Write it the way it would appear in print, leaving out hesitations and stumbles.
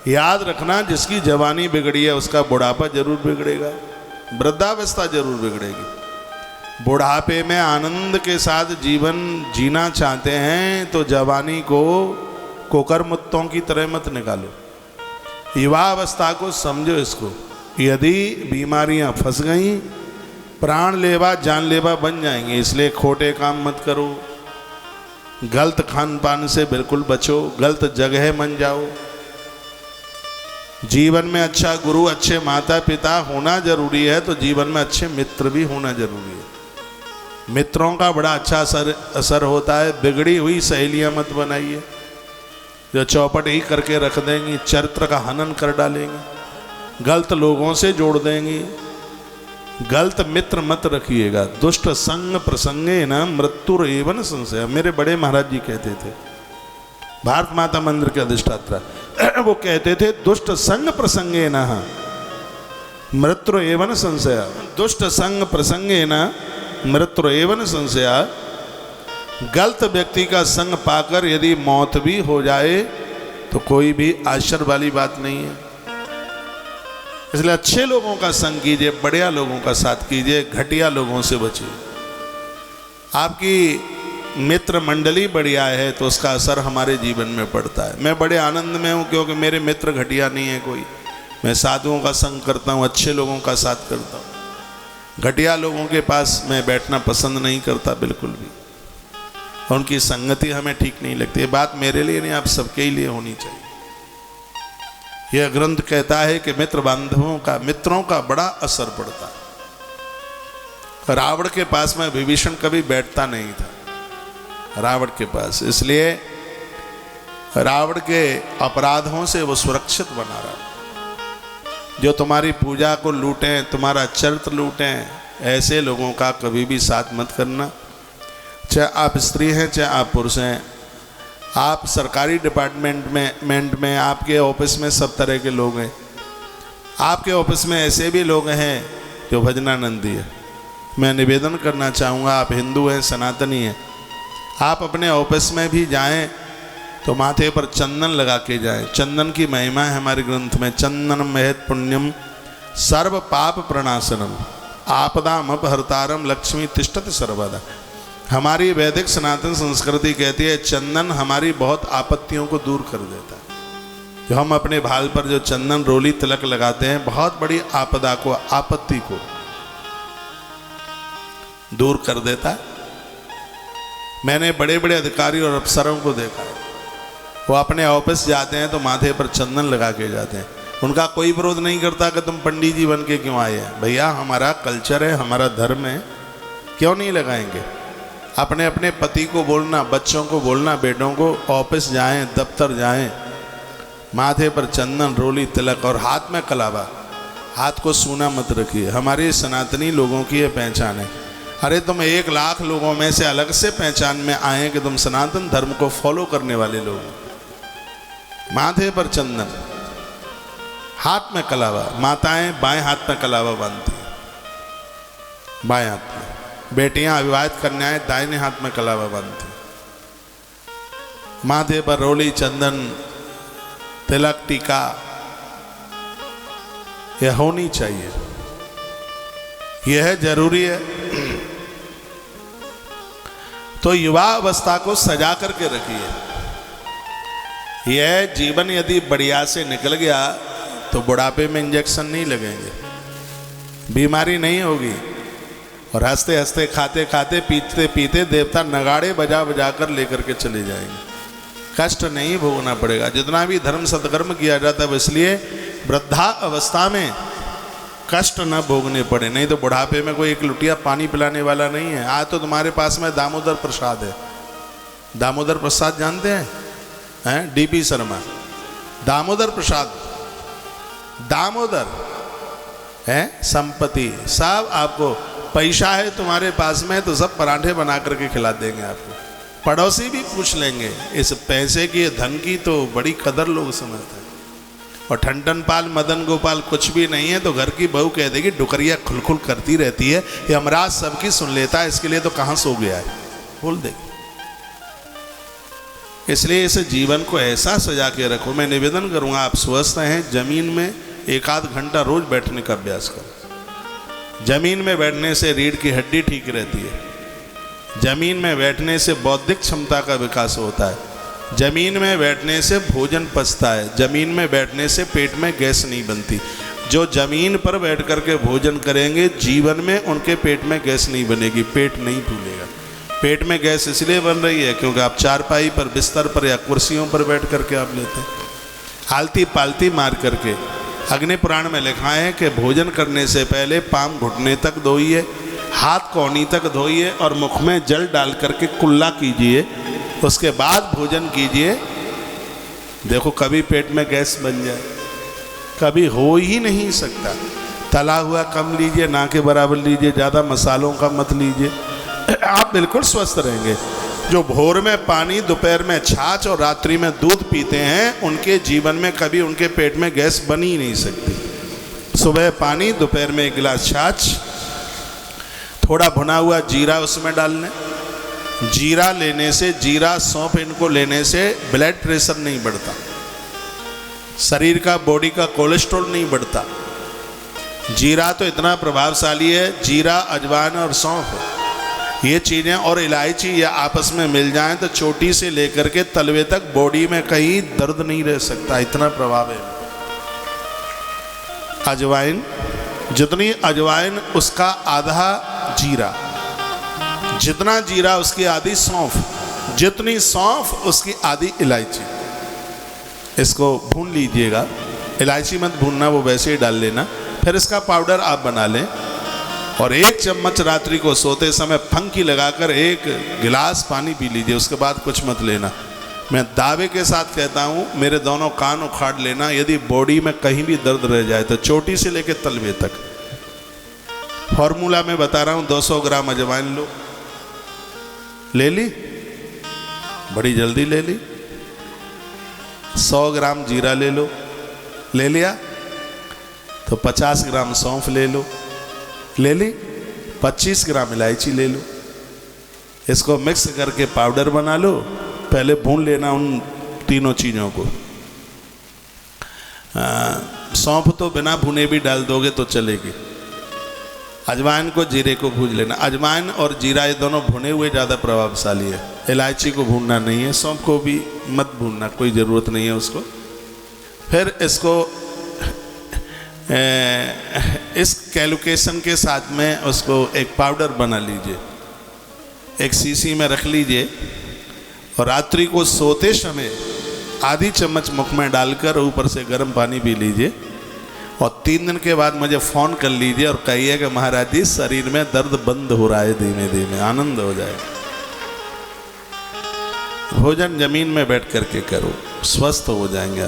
याद रखना, जिसकी जवानी बिगड़ी है उसका बुढ़ापा जरूर बिगड़ेगा, वृद्धावस्था जरूर बिगड़ेगी। बुढ़ापे में आनंद के साथ जीवन जीना चाहते हैं तो जवानी को कोकर मुत्तों की तरह मत निकालो। युवावस्था को समझो इसको। यदि बीमारियां फंस गई, प्राण लेवा जानलेवा बन जाएंगे। इसलिए खोटे काम मत करो, गलत खान पान से बिल्कुल बचो, गलत जगह मन जाओ। जीवन में अच्छा गुरु, अच्छे माता पिता होना जरूरी है, तो जीवन में अच्छे मित्र भी होना जरूरी है। मित्रों का बड़ा अच्छा असर होता है। बिगड़ी हुई सहेलियां मत बनाइए जो चौपट ही करके रख देंगी, चरित्र का हनन कर डालेंगे, गलत लोगों से जोड़ देंगी। गलत मित्र मत रखिएगा। दुष्ट संग प्रसंगे न मृत्युर एवं संशय। मेरे बड़े महाराज जी कहते थे, भारत माता मंदिर के अधिष्ठाता, वो कहते थे दुष्ट संग प्रसंगे न मृत्यु एवं संशय। दुष्ट संग प्रसंगे न मृत्यु एवं संशय। गलत व्यक्ति का संग पाकर यदि मौत भी हो जाए तो कोई भी आश्चर्य वाली बात नहीं है। इसलिए अच्छे लोगों का संग कीजिए, बढ़िया लोगों का साथ कीजिए, घटिया लोगों से बचिए। आपकी मित्र मंडली बढ़िया है तो उसका असर हमारे जीवन में पड़ता है। मैं बड़े आनंद में हूँ क्योंकि मेरे मित्र घटिया नहीं है कोई। मैं साधुओं का संग करता हूँ, अच्छे लोगों का साथ करता हूँ। घटिया लोगों के पास मैं बैठना पसंद नहीं करता बिल्कुल भी, और उनकी संगति हमें ठीक नहीं लगती। ये बात मेरे लिए नहीं, आप सबके ही लिए होनी चाहिए। यह ग्रंथ कहता है कि मित्र बांधवों का, मित्रों का बड़ा असर पड़ता है। रावण के पास में विभीषण कभी बैठता नहीं था, रावण के पास, इसलिए रावण के अपराधों से वो सुरक्षित बना रहा। जो तुम्हारी पूजा को लूटें, तुम्हारा चरित्र लूटें, ऐसे लोगों का कभी भी साथ मत करना। चाहे आप स्त्री हैं, चाहे आप पुरुष हैं, आप सरकारी डिपार्टमेंट में आपके ऑफिस में सब तरह के लोग हैं। आपके ऑफिस में ऐसे भी लोग हैं जो भजनानंदी है। मैं निवेदन करना चाहूँगा, आप हिंदू हैं, सनातनी हैं, आप अपने ऑफिस में भी जाएं तो माथे पर चंदन लगा के जाएं। चंदन की महिमा है हमारे ग्रंथ में। चंदनम महत पुण्यम सर्व पाप प्रणाशनम आपदाम अपहर्तारम लक्ष्मी तिष्ठति सर्वदा। हमारी वैदिक सनातन संस्कृति कहती है चंदन हमारी बहुत आपत्तियों को दूर कर देता है। जो हम अपने भाल पर जो चंदन रोली तिलक लगाते हैं, बहुत बड़ी आपदा को, आपत्ति को दूर कर देता है। मैंने बड़े बड़े अधिकारी और अफसरों को देखा है, वो अपने ऑफिस जाते हैं तो माथे पर चंदन लगा के जाते हैं। उनका कोई विरोध नहीं करता कि तुम पंडित जी बन के क्यों आए हैं। भैया हमारा कल्चर है, हमारा धर्म है, क्यों नहीं लगाएंगे। अपने अपने पति को बोलना, बच्चों को बोलना, बेटों को ऑफिस जाएं, दफ्तर जाएं, माथे पर चंदन रोली तिलक और हाथ में कलावा। हाथ को सूना मत रखिए। हमारे सनातनी लोगों की ये पहचान है। अरे तुम 1 लाख लोगों में से अलग से पहचान में आए कि तुम सनातन धर्म को फॉलो करने वाले लोग। माथे पर चंदन, हाथ में कलावा। माताएं बाएं हाथ में कलावा बांधती हैं, बाएं हाथ में। बेटियां अविवाहित कन्याएं दाहिने हाथ में कलावा बांधती। माथे पर रोली चंदन तिलक टीका यह होनी चाहिए, यह जरूरी है। तो युवा अवस्था को सजा करके रखिए। यह जीवन यदि बढ़िया से निकल गया तो बुढ़ापे में इंजेक्शन नहीं लगेंगे, बीमारी नहीं होगी, और हंसते हंसते, खाते खाते, पीते पीते देवता नगाड़े बजा बजा कर लेकर के चले जाएंगे। कष्ट नहीं भोगना पड़ेगा। जितना भी धर्म सत्कर्म किया जाता है इसलिए वृद्धा अवस्था में कष्ट न भोगने पड़े। नहीं तो बुढ़ापे में कोई एक लुटिया पानी पिलाने वाला नहीं है। आज तो तुम्हारे पास में दामोदर प्रसाद है। दामोदर प्रसाद जानते हैं? डीपी शर्मा, दामोदर प्रसाद, दामोदर है संपत्ति। सब आपको पैसा है तुम्हारे पास में तो सब पराठे बना करके खिला देंगे आपको। पड़ोसी भी पूछ लेंगे। इस पैसे की, धन की तो बड़ी कदर लोग समझते हैं। और ठंडन पाल मदन गोपाल कुछ भी नहीं है तो घर की बहू कह देगी डुकरिया खुलखुल करती रहती है, ये अमराज सबकी सुन लेता है, इसके लिए तो कहाँ सो गया है, बोल देगी। इसलिए इस जीवन को ऐसा सजा के रखो। मैं निवेदन करूँगा, आप स्वस्थ हैं, जमीन में एक आध घंटा रोज बैठने का अभ्यास करो। जमीन में बैठने से रीढ़ की हड्डी ठीक रहती है, जमीन में बैठने से बौद्धिक क्षमता का विकास होता है, जमीन में बैठने से भोजन पचता है, जमीन में बैठने से पेट में गैस नहीं बनती। जो जमीन पर बैठ करके भोजन करेंगे जीवन में उनके पेट में गैस नहीं बनेगी, पेट नहीं फूलेगा। पेट में गैस इसलिए बन रही है क्योंकि आप चारपाई पर, बिस्तर पर या कुर्सियों पर बैठ करके आप लेते हैं, आलती पालती मार करके। अग्नि पुराण में लिखा है कि भोजन करने से पहले पाँव घुटने तक धोइए, हाथ कौनी तक धोइए और मुख में जल डाल करके कुल्ला कीजिए, उसके बाद भोजन कीजिए। देखो कभी पेट में गैस बन जाए, कभी हो ही नहीं सकता। तला हुआ कम लीजिए, ना के बराबर लीजिए, ज़्यादा मसालों का मत लीजिए, आप बिल्कुल स्वस्थ रहेंगे। जो भोर में पानी, दोपहर में छाछ और रात्रि में दूध पीते हैं, उनके जीवन में कभी उनके पेट में गैस बन ही नहीं सकती। सुबह पानी, दोपहर में एक गिलास छाछ, थोड़ा भुना हुआ जीरा उसमें डाल लें। जीरा लेने से, जीरा सौंफ इनको लेने से ब्लड प्रेशर नहीं बढ़ता, शरीर का, बॉडी का कोलेस्ट्रॉल नहीं बढ़ता। जीरा तो इतना प्रभावशाली है, जीरा, अजवाइन और सौंफ ये चीज़ें और इलायची ये आपस में मिल जाएं तो चोटी से लेकर के तलवे तक बॉडी में कहीं दर्द नहीं रह सकता, इतना प्रभाव है। अजवाइन, जितनी अजवाइन उसका आधा जीरा, जितना जीरा उसकी आधी सौंफ, जितनी सौंफ उसकी आधी इलायची। इसको भून लीजिएगा, इलायची मत भूनना, वो वैसे ही डाल लेना। फिर इसका पाउडर आप बना लें और 1 चम्मच रात्रि को सोते समय फंकी लगाकर 1 गिलास पानी पी लीजिए, उसके बाद कुछ मत लेना। मैं दावे के साथ कहता हूँ, मेरे दोनों कान उखाड़ लेना, यदि बॉडी में कहीं भी दर्द रह जाए तो चोटी से लेकर तलवे तक। फॉर्मूला में बता रहा हूँ, 200 ग्राम अजवाइन लो, ले ली, बड़ी जल्दी ले ली। 100 ग्राम जीरा ले लो, ले लिया तो 50 ग्राम सौंफ ले लो, ले ली। 25 ग्राम इलायची ले लो, इसको मिक्स करके पाउडर बना लो। पहले भून लेना उन तीनों चीज़ों को। सौंफ तो बिना भुने भी डाल दोगे तो चलेगी। अजवाइन को, जीरे को भून लेना। अजवाइन और जीरा ये दोनों भुने हुए ज़्यादा प्रभावशाली है, इलायची को भूनना नहीं है, सौंफ को भी मत भूनना, कोई ज़रूरत नहीं है उसको। फिर इसको इस कैलकुलेशन के साथ में उसको एक पाउडर बना लीजिए, एक शीशी में रख लीजिए और रात्रि को सोते समय आधी चम्मच मुख में डालकर ऊपर से गर्म पानी पी लीजिए और 3 दिन के बाद मुझे फ़ोन कर लीजिए और कहिए कि महाराज जी शरीर में दर्द बंद हो रहा है, धीमे धीमे आनंद हो जाए। भोजन जमीन में बैठ करके करो, स्वस्थ हो जाएंगे।